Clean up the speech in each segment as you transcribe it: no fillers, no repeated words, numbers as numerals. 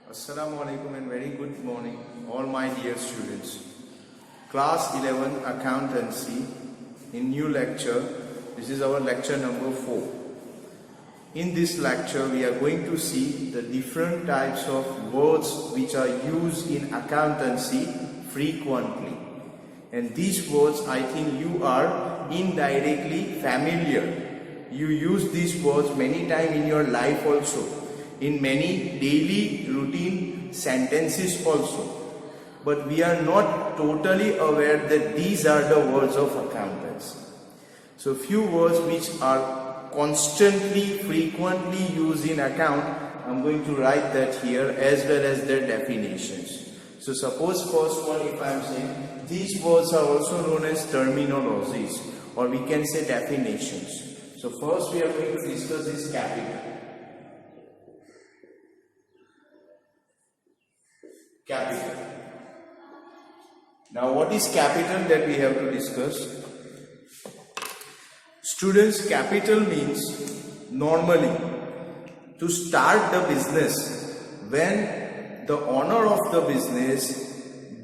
Assalamu alaikum and very good morning all my dear students. Class 11 Accountancy in new lecture. This is our lecture number 4. In this lecture we are going to see the different types of words which are used in accountancy frequently. And these words I think you are indirectly familiar. You use these words many times in your life also, in many daily routine sentences also, but we are not totally aware that these are the words of accountancy. So few words which are constantly, frequently used in account, I'm going to write that here as well as their definitions. So suppose first one, if I'm saying these words are also known as terminologies, or we can say definitions. So first we are going to discuss this capital. Capital. Now what is capital that we have to discuss? Students, capital means normally to start the business when the owner of the business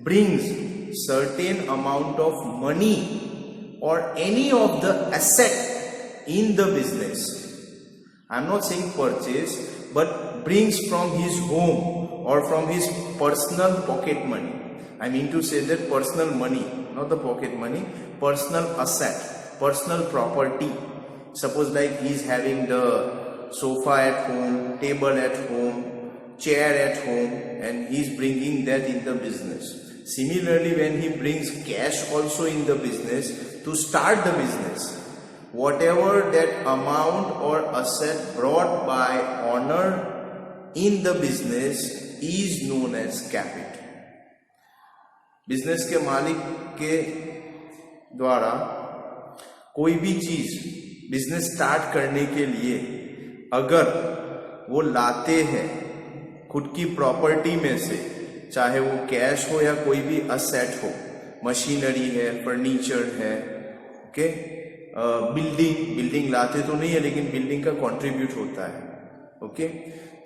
brings certain amount of money or any of the asset in the business. I am not saying purchase, but brings from his home or from his personal pocket money. I mean to say that personal money, not the pocket money, personal asset, personal property. Suppose like he is having the sofa at home, table at home, chair at home, and he is bringing that in the business. Similarly, when he brings cash also in the business to start the business, whatever that amount or asset brought by owner in the business is known as capital. Business के मालिक के द्वारा कोई भी चीज business start करने के लिए अगर वो लाते हैं खुद की प्रॉपर्टी में से, चाहे वो कैश हो या कोई भी असेट हो, मशीनरी है, फर्नीचर है, ओके, बिल्डिंग लाते तो नहीं है लेकिन बिल्डिंग का कंट्रीब्यूट होता है, ओके,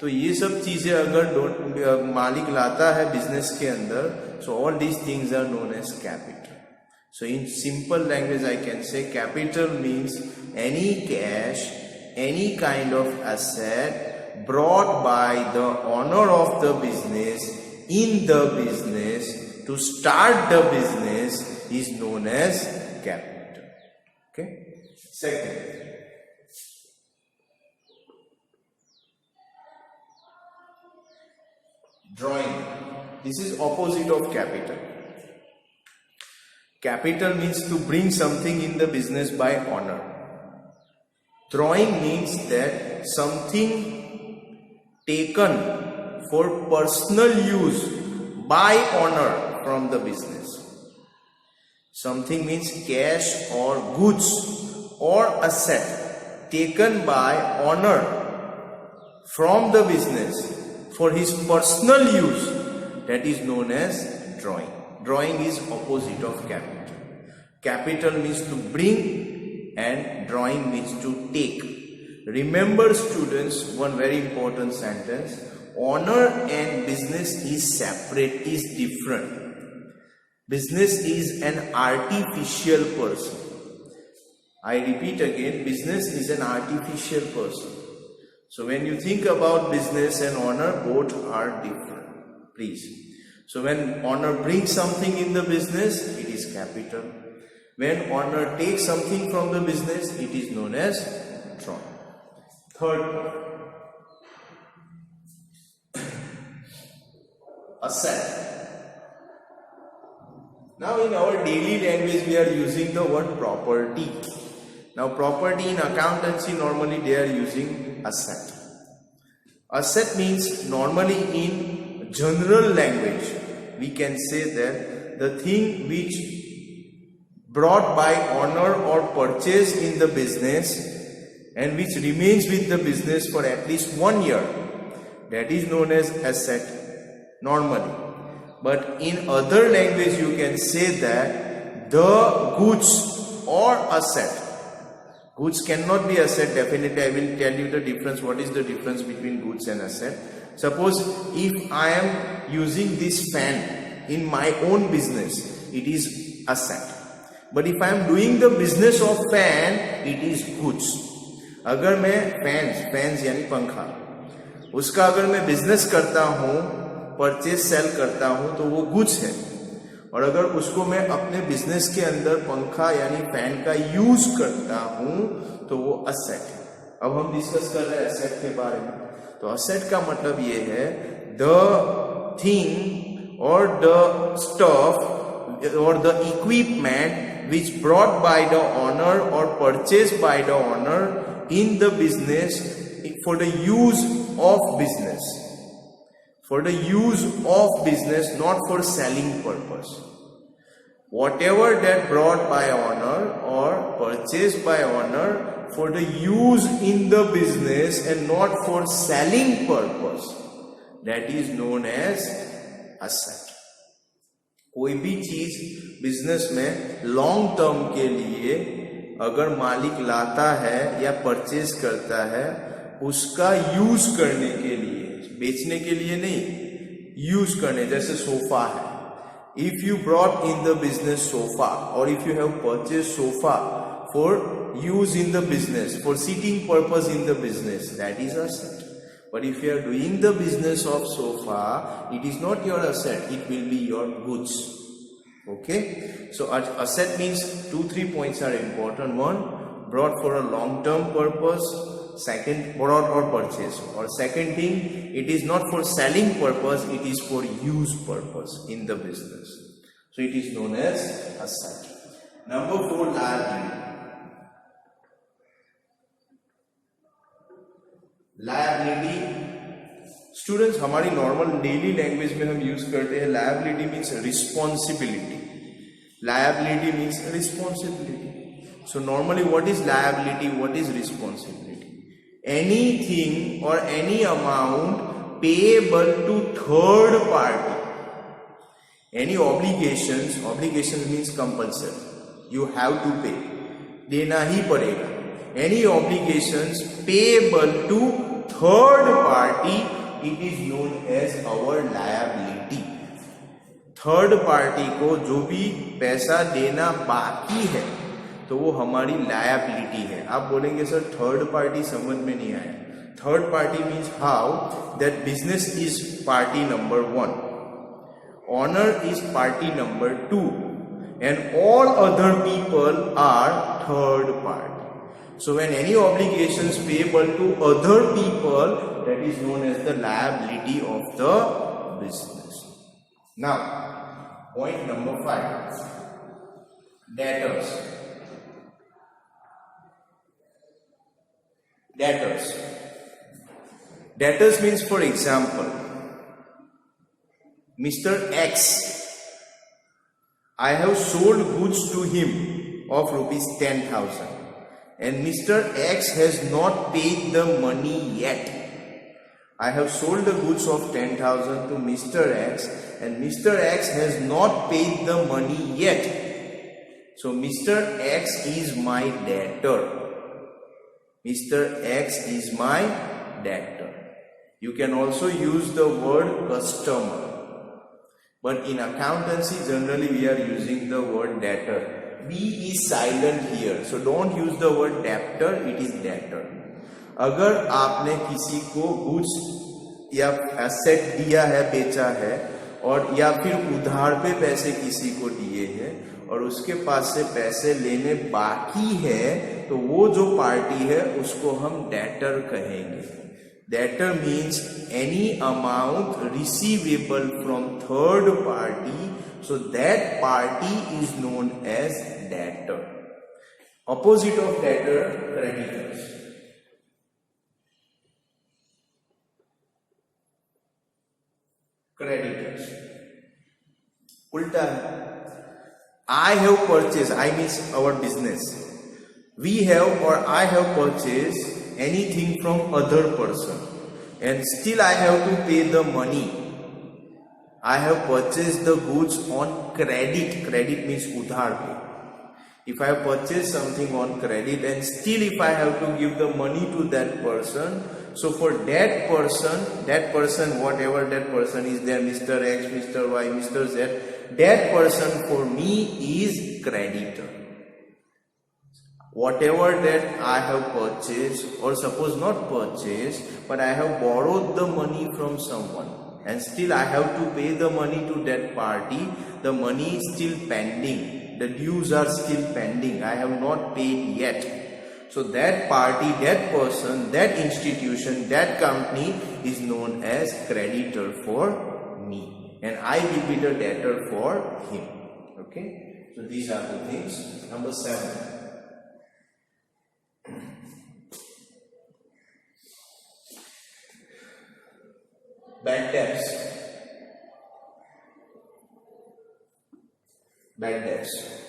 तो ये सब चीजें अगर मालिक लाता है बिजनेस के अंदर, so all these things are known as capital. So in simple language I can say capital means any cash, any kind of asset brought by the owner of the business in the business to start the business is known as capital. Okay. Second, drawing. This is opposite of capital. Capital means to bring something in the business by owner. Drawing means that something taken for personal use by owner from the business. Something means cash or goods or asset taken by owner from the business for his personal use, that is known as drawing. Drawing is opposite of capital. Capital means to bring and drawing means to take. Remember students, one very important sentence: owner and business is separate, is different. Business is an artificial person. I repeat again, business is an artificial person. So when you think about business and owner, both are different, please. So when owner brings something in the business, it is capital. When owner takes something from the business, it is known as drawing. Third, asset. Now in our daily language we are using the word property. Now property in accountancy normally they are using asset. Asset means normally in general language we can say that the thing which brought by owner or purchased in the business and which remains with the business for at least 1 year, that is known as asset normally. But in other language you can say that the goods or asset. Goods cannot be asset, definitely I will tell you the difference, what is the difference between goods and asset. Suppose if I am using this fan in my own business, it is asset. But if I am doing the business of fan, it is goods. अगर मैं fans यानी पंखा, उसका अगर मैं business करता हूँ, purchase sale करता हूँ, तो वो गुड्स है. और अगर उसको मैं अपने बिजनेस के अंदर पंखा यानी फैन का यूज करता हूँ, तो वो असेट है. अब हम डिस्कस कर रहे हैं असेट के बारे में. तो असेट का मतलब ये है द थिंग और द स्टफ और the equipment which brought by the owner और purchase by the owner in the business for the use of business, for the use of business, not for selling purpose. Whatever that brought by honor or purchased by honor for the use in the business and not for selling purpose, that is known as asset. कोई भी चीज business में long term के लिए अगर मालिक लाता है या परचेज करता है, उसका यूज करने के लिए, बेचने के लिए नहीं, यूज करने. जैसे सोफा है, if you brought in the business sofa और if you have purchase sofa for use in the business, for seating purpose in the business, that is asset. But if you are doing the business of sofa, it is not your asset, it will be your goods. Okay, so asset means 2-3 points are important. One, brought for a long term purpose. Second, brought or purchase. Or second thing, it is not for selling purpose, it is for use purpose in the business. So it is known as asset. Number 4, liability. Liability, students हमारी normal daily language में हम use करते हैं liability means responsibility. Liability means responsibility. So normally what is liability, what is responsibility? Anything और any amount payable to third party. Any obligations, obligation means compulsory, you have to pay, देना ही पड़ेगा. Any obligations payable to third party, it is known as our liability. Third party को जो भी पैसा देना बाकी है तो वो हमारी लायबिलिटी है. आप बोलेंगे सर थर्ड पार्टी समझ में नहीं आया. Third party means how that business is party number 1, owner is party number 2 and all other people are third party. So when any obligations payable to other people, that is known as the liability of the business. Now, point number 5, debtors. Debtors. Debtors means, for example, Mr. X, I have sold goods to him of rupees 10,000. And Mr. X has not paid the money yet. I have sold the goods of 10,000 to Mr. X and Mr. X has not paid the money yet. So Mr. X is my debtor. Mr. X is my debtor. You can also use the word customer. But in accountancy, generally we are using the word debtor. B is silent here, so don't use the word debtor, it is debtor. अगर आपने किसी को goods या asset दिया है, बेचा है, और या फिर उधार पे पैसे किसी को दिए हैं और उसके पास से पैसे लेने बाकी है, तो वो जो पार्टी है उसको हम डेटर कहेंगे. Debtor means any amount receivable from third party. So that party is known as debtor. Opposite of debtor, creditors. Creditors. उल्टा है. I have purchased, I means our business. We have or I have purchased anything from other person and still I have to pay the money. I have purchased the goods on credit. Credit means udhar pe. If I have purchased something on credit and still if I have to give the money to that person, So for that person, whatever that person is there, Mr. X, Mr. Y, Mr. Z, that person for me is creditor. Whatever that I have purchased, or suppose not purchased, but I have borrowed the money from someone and still I have to pay the money to that party, the money is still pending, the dues are still pending, I have not paid yet. So that party, that person, that institution, that company is known as creditor for me, and I will be the debtor for him. Okay, so these are the things. Number 7. Bad debts. Bad debts.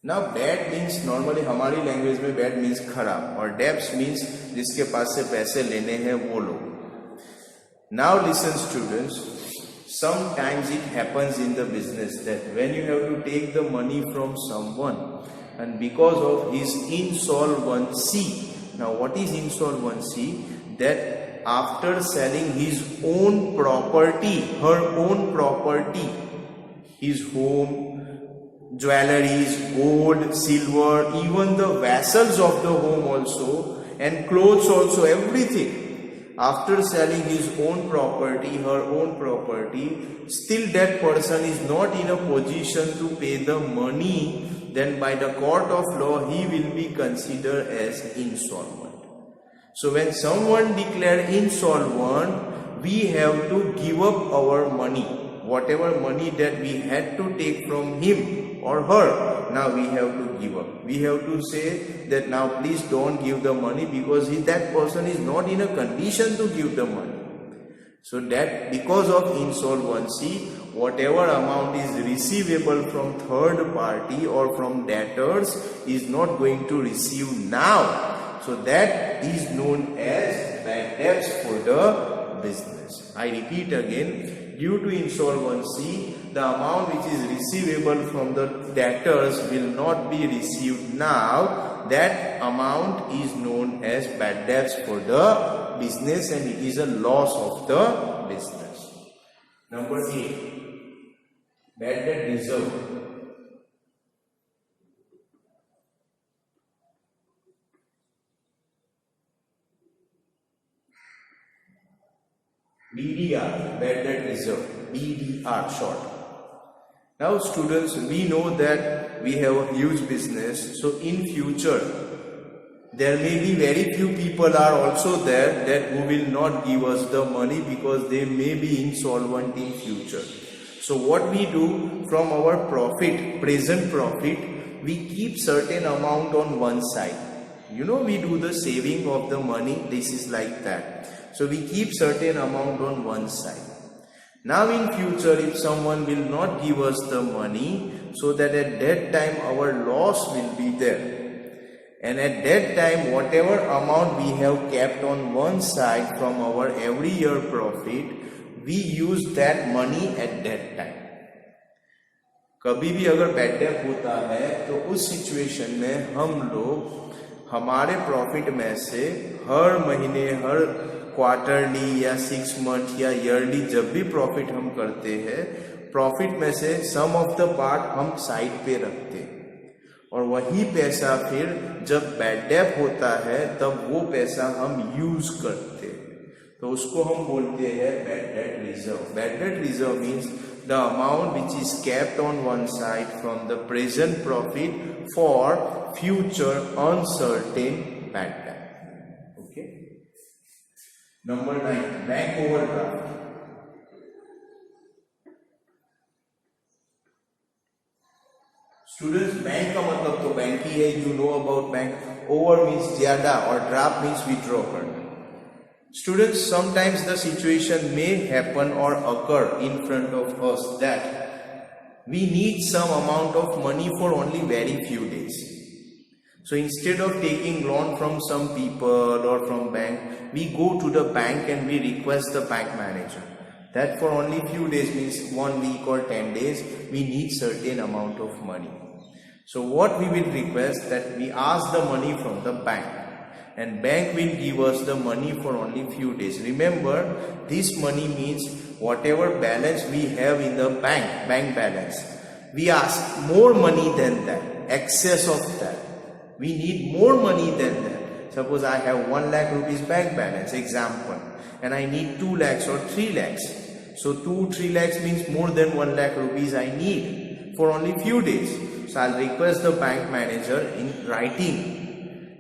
Now bad means normally हमारी language में bad means खराब, और debts means जिसके पास से पैसे लेने हैं वो लोग. Now listen students, sometimes it happens in the business that when you have to take the money from someone and because of his insolvency. Now what is insolvency? That after selling his own property, her own property, his home, jewelries, gold, silver, even the vessels of the home also, and clothes also, everything. After selling his own property, her own property, still that person is not in a position to pay the money, then by the court of law he will be considered as insolvent. So when someone declared insolvent, we have to give up our money. Whatever money that we had to take from him or her, now we have to give up. We have to say that now please don't give the money because that person is not in a condition to give the money. So that because of insolvency, whatever amount is receivable from third party or from debtors is not going to receive now. So that is known as bad debts for the business. I repeat again, due to insolvency, the amount which is receivable from the debtors will not be received now. That amount is known as bad debts for the business, and it is a loss of the business. Number 8, bad debt reserve. BDR, bad debt reserve, BDR short. Now students, we know that we have a huge business, so in future there may be very few people are also there that who will not give us the money because they may be insolvent in future. So what we do from our profit, present profit, we keep certain amount on one side. You know, we do the saving of the money, this is like that. So we keep certain amount on one side. Now in future, if someone will not give us the money, so that at that time our loss will be there. And at that time, whatever amount we have kept on one side from our every year profit, we use that money at that time. कभी भी अगर bad debt होता है तो उस situation में हम लोग हमारे प्रॉफिट में से हर महीने, हर क्वार्टरली या 6 मंथ या ईयरली जब भी प्रॉफिट हम करते हैं, प्रॉफिट में से सम ऑफ द पार्ट हम साइड पे रखते हैं और वही पैसा फिर जब बैड डेट होता है तब वो पैसा हम यूज करते हैं, तो उसको हम बोलते हैं bad debt reserve. Bad debt reserve means the amount which is kept on one side from the present profit for future uncertain bad debt. Okay. Number 9, bank overdraft. Students, bank का मतलब तो बैंक ही है. You know about bank. Over means ज्यादा और draft means withdraw करना. Students, sometimes the situation may happen or occur in front of us that we need some amount of money for only very few days. So instead of taking loan from some people or from bank, we go to the bank and we request the bank manager that for only few days, means 1 week or 10 days, we need certain amount of money. So what we will request that we ask the money from the bank. and bank will give us the money for only few days. Remember, this money means whatever balance we have in the bank balance. We ask more money than that, excess of that. We need more money than that. Suppose I have 1 lakh rupees bank balance, example, and I need 2 lakhs or 3 lakhs. So 2-3 lakhs means more than 1 lakh rupees I need for only few days. So I'll request the bank manager in writing,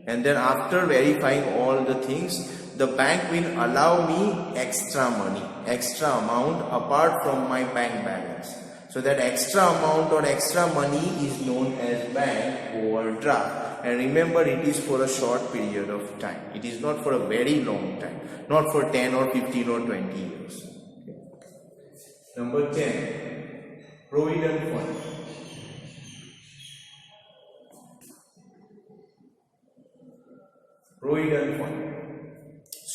and then after verifying all the things, the bank will allow me extra money, extra amount apart from my bank balance. So that extra amount or extra money is known as bank overdraft. And remember, it is for a short period of time. It is not for a very long time, not for 10 or 15 or 20 years. Number 10, Provident Fund. Provident Fund.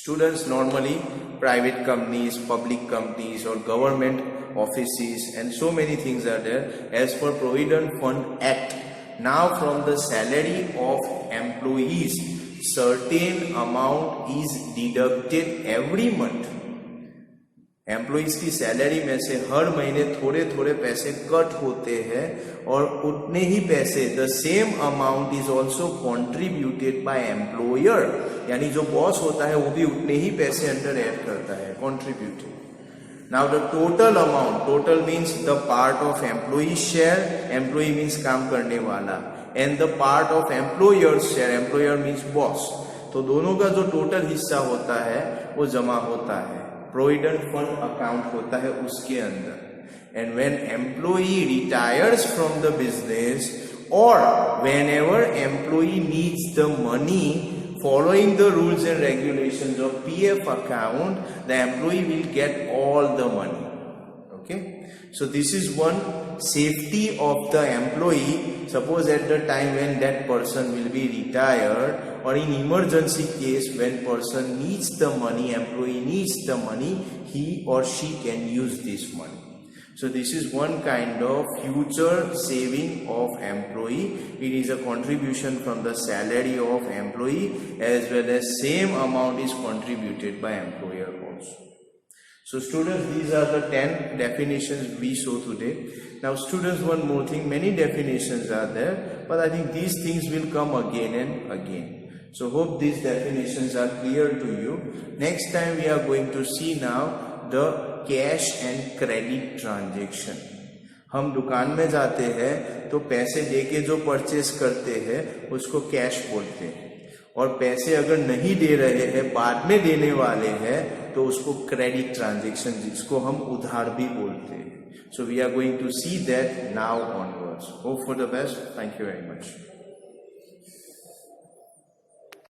Students, normally private companies, public companies or government offices and so many things are there. As for Provident Fund Act, now from the salary of employees, certain amount is deducted every month. Employees की salary में से हर महीने थोड़े थोड़े पैसे cut होते हैं और उतने ही पैसे the same amount is also contributed by employer, यानी जो बॉस होता है वो भी उतने ही पैसे अंडर ऐड करता है, contributed. Now the total amount, total means the part of employee share, employee means काम करने वाला, and the part of employer share, employer means boss. तो दोनों का जो टोटल हिस्सा होता है वो जमा होता है, प्रोविडेंट फंड अकाउंट होता है उसके अंदर. And when employee retires from the business और whenever employee needs the money following the rules and regulations of PF account, the employee will get all the money. Okay, so this is one safety of the employee. Suppose at the time when that person will be retired, or in emergency case when person needs the money, employee needs the money, he or she can use this money. So this is one kind of future saving of employee. It is a contribution from the salary of employee, as well as same amount is contributed by employer also. So students, these are the 10 definitions we saw today. Now students, one more thing, many definitions are there, but I think these things will come again and again. So hope these definitions are clear to you. Next time we are going to see now the cash and credit transaction. हम दुकान में जाते हैं तो पैसे देके जो purchase करते हैं उसको कैश बोलते हैं, और पैसे अगर नहीं दे रहे हैं, बाद में देने वाले हैं, तो उसको क्रेडिट ट्रांजैक्शन, जिसको हम उधार भी बोलते हैं. So we are going to see that now onwards. Hope for the best. Thank you very much.